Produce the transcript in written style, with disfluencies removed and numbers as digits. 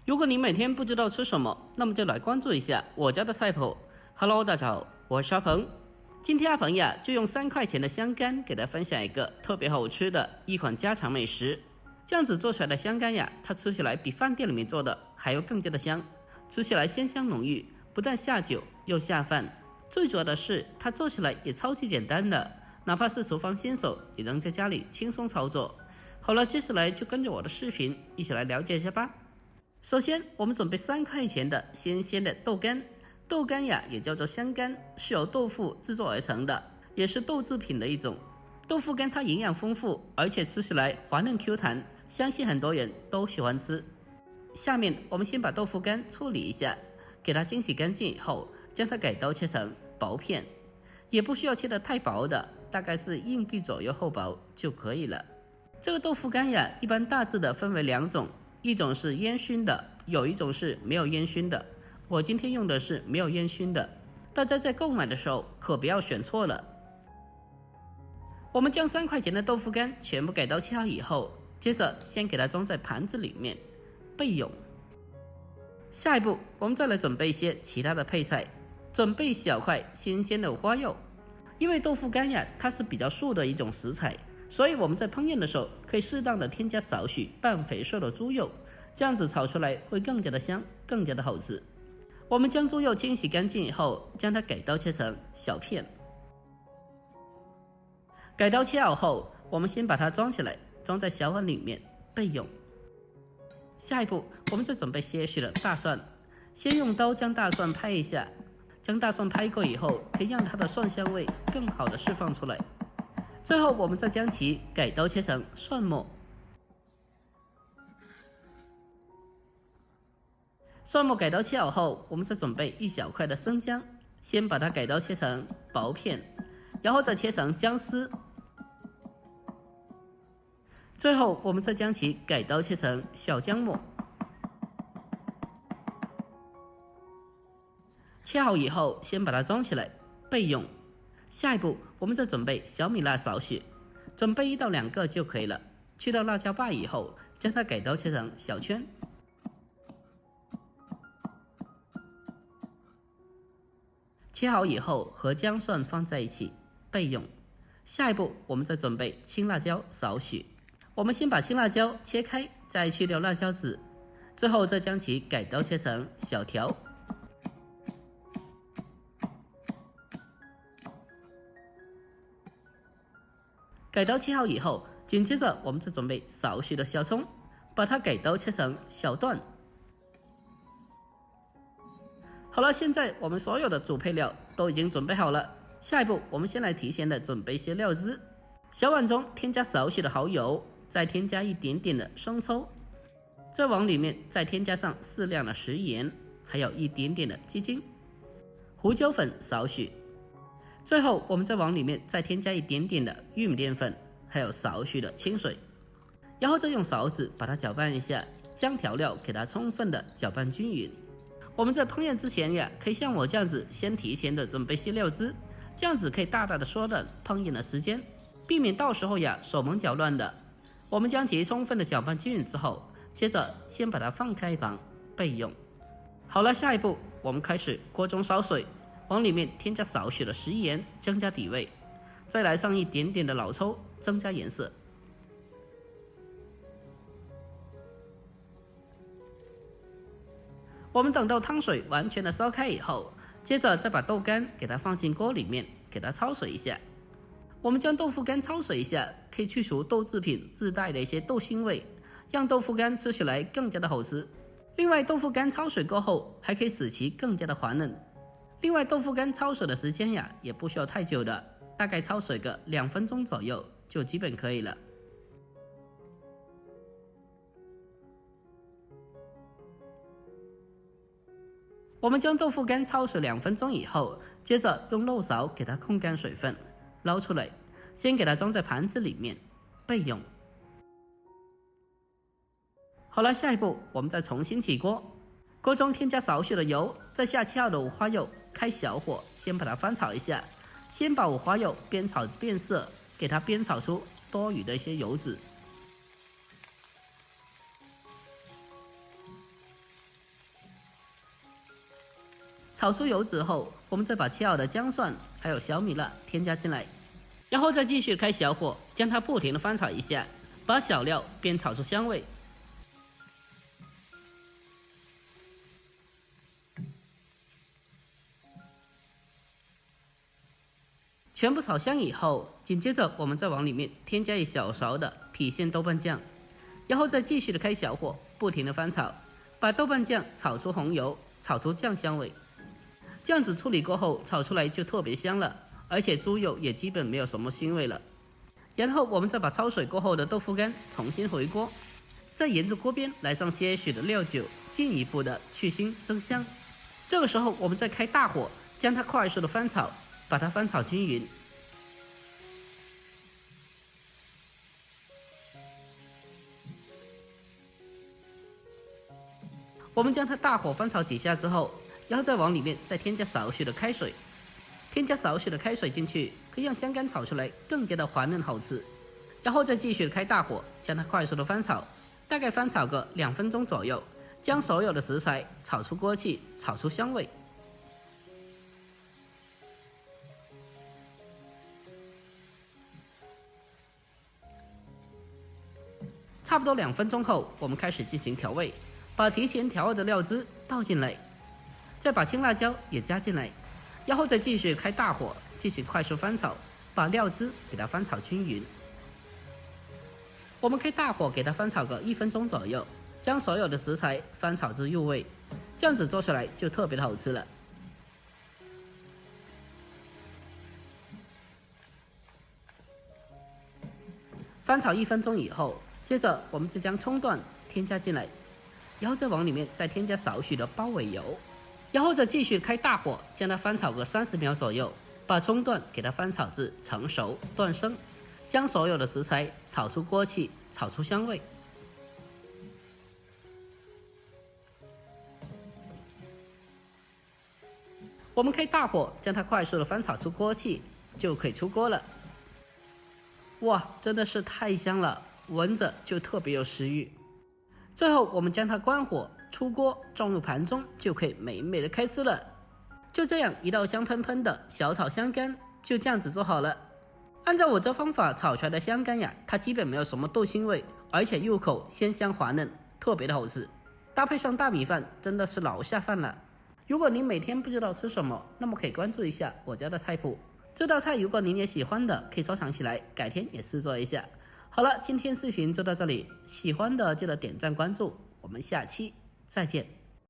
如果你每天不知道吃什么，那么就来关注一下我家的菜谱。Hello， 大家好，我是阿鹏。今天阿鹏呀，就用3块钱的香干给大家分享一个特别好吃的一款家常美食。这样子做出来的香干呀，它吃起来比饭店里面做的还要更加的香，吃起来鲜香浓郁，不但下酒又下饭。最主要的是，它做起来也超级简单的，哪怕是厨房新手也能在家里轻松操作。好了，接下来就跟着我的视频一起来了解一下吧。首先，我们准备3块钱的新鲜的豆干。豆干呀，也叫做香干，是由豆腐制作而成的，也是豆制品的一种。豆腐干它营养丰富，而且吃起来滑嫩 Q 弹，相信很多人都喜欢吃。下面我们先把豆腐干处理一下，给它清洗干净以后，将它改刀切成薄片，也不需要切得太薄的，大概是硬币左右厚薄就可以了。这个豆腐干呀，一般大致的分为2种，一种是烟熏的，有一种是没有烟熏的。我今天用的是没有烟熏的，大家在购买的时候可不要选错了。我们将3块钱的豆腐干全部改刀切好以后，接着先给它装在盘子里面备用。下一步我们再来准备一些其他的配菜，准备小块新鲜的五花肉。因为豆腐干呀，它是比较素的一种食材，所以我们在烹饪的时候可以适当的添加少许半肥瘦的猪肉，这样子炒出来会更加的香，更加的好吃。我们将猪肉清洗干净以后，将它改刀切成小片。改刀切好后，我们先把它装起来，装在小碗里面备用。下一步，我们再准备些许的大蒜，先用刀将大蒜拍一下，将大蒜拍过以后，可以让它的蒜香味更好的释放出来。最后，我们再将其改刀切成蒜末。蒜末改刀切好后，我们再准备1小块的生姜，先把它改刀切成薄片，然后再切成姜丝。最后，我们再将其改刀切成小姜末。切好以后，先把它装起来备用。下一步，我们再准备小米辣少许，准备1到2个就可以了。去掉辣椒瓣以后，将它改刀切成小圈。切好以后，和姜蒜放在一起备用。下一步，我们再准备青辣椒少许。我们先把青辣椒切开，再去掉辣椒籽，之后再将其改刀切成小条。改刀切好以后，紧接着我们再准备少许的小葱，把它改刀切成小段。好了，现在我们所有的主配料都已经准备好了。下一步，我们先来提前的准备一些料汁。小碗中添加少许的蚝油，再添加一点点的生抽，再往里面再添加上适量的食盐，还有一点点的鸡精，胡椒粉少许。最后，我们再往里面再添加一点点的玉米淀粉，还有少许的清水，然后再用勺子把它搅拌一下，将调料给它充分的搅拌均匀。我们在烹饪之前呀，可以像我这样子先提前的准备些料汁，这样子可以大大的缩短烹饪的时间，避免到时候呀手忙脚乱的。我们将其充分的搅拌均匀之后，接着先把它放开一旁备用。好了，下一步我们开始锅中烧水，往里面添加少许的食盐，增加底味，再来上一点点的老抽，增加颜色。我们等到汤水完全的烧开以后，接着再把豆干给它放进锅里面，给它焯水一下。我们将豆腐干焯水一下，可以去除豆制品自带的一些豆腥味，让豆腐干吃起来更加的好吃。另外，豆腐干焯水过后，还可以使其更加的滑嫩。另外，豆腐干焯水的时间呀，也不需要太久的，大概焯水个2分钟左右就基本可以了。我们将豆腐干焯水2分钟以后，接着用漏勺给它控干水分，捞出来，先给它装在盘子里面备用。好了，下一步我们再重新起锅，锅中添加少许的油，再下切好的五花肉，开小火先把它翻炒一下，先把五花肉煸炒变色，给它煸炒出多余的一些油脂。炒出油脂后，我们再把切好的姜蒜还有小米辣添加进来，然后再继续开小火，将它不停的翻炒一下，把小料煸炒出香味。全部炒香以后，紧接着我们再往里面添加一小勺的郫县豆瓣酱，然后再继续的开小火，不停的翻炒，把豆瓣酱炒出红油，炒出酱香味。这样子处理过后，炒出来就特别香了，而且猪肉也基本没有什么腥味了。然后我们再把焯水过后的豆腐干重新回锅，再沿着锅边来上些许的料酒，进一步的去腥增香。这个时候我们再开大火，将它快速的翻炒，把它翻炒均匀。我们将它大火翻炒几下之后，然后再往里面再添加少许的开水，添加少许的开水进去，可以让香干炒出来更加的滑嫩好吃。然后再继续开大火，将它快速的翻炒，大概翻炒个2分钟左右，将所有的食材炒出锅气，炒出香味。差不多2分钟后，我们开始进行调味，把提前调好的料汁倒进来，再把青辣椒也加进来，然后再继续开大火进行快速翻炒，把料汁给它翻炒均匀。我们开大火给它翻炒个1分钟左右，将所有的食材翻炒至入味，这样子做出来就特别的好吃了。翻炒1分钟以后，接着我们就将葱段添加进来，然后再往里面再添加少许的包尾油，然后再继续开大火将它翻炒个30秒左右，把葱段给它翻炒至成熟断生，将所有的食材炒出锅气，炒出香味。我们开大火将它快速的翻炒出锅气，就可以出锅了。哇，真的是太香了，闻着就特别有食欲。最后我们将它关火出锅，装入盘中，就可以美美的开吃了。就这样，一道香喷喷的小炒香干就这样子做好了。按照我这方法炒出来的香干呀，它基本没有什么豆腥味，而且入口鲜香滑嫩，特别的好吃。搭配上大米饭，真的是老下饭了。如果您每天不知道吃什么，那么可以关注一下我家的菜谱。这道菜如果您也喜欢的，可以收藏起来，改天也试做一下。好了，今天视频就到这里，喜欢的记得点赞关注，我们下期再见。